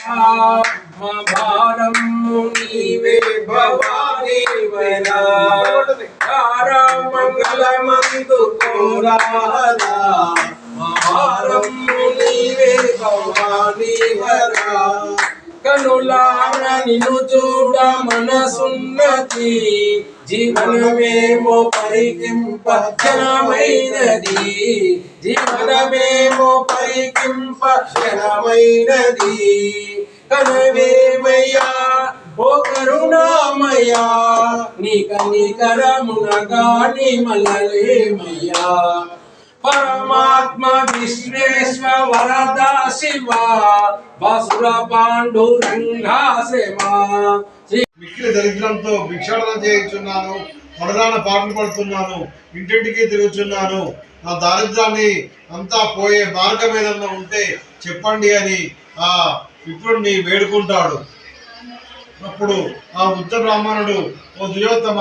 భారం నీవే భవానీ వరా మంగళమందు కోరాదా భారం నీవే భవానీ వరా కనులార నిన్ను చూడ మనసున్నది జీవనమేమో పరికింప క్షణమైనది జీవనమేమో పరికింప క్షణమైనది కనవేమయ్యా ఓ కరుణామయ్యా నీ కనికరమునగాని మలలేమయ్యా పరమాత్మ విశ్వేశ్వరదా శివ బసుర పాండురంగా శివా. మిక్కిలి దరిద్రంతో భిక్షాటన చేయుచున్నాను, వడదాన పాటలు పడుతున్నాను, ఇంటింటికి తిరుగుతున్నాను. నా దారిద్రాన్ని అంతా పోయే మార్గం ఏదన్నా ఉంటే చెప్పండి అని ఆ విప్రుడిని వేడుకుంటాడు. అప్పుడు ఆ వృద్ధ బ్రాహ్మణుడు, ఓ దుర్యోత్తమ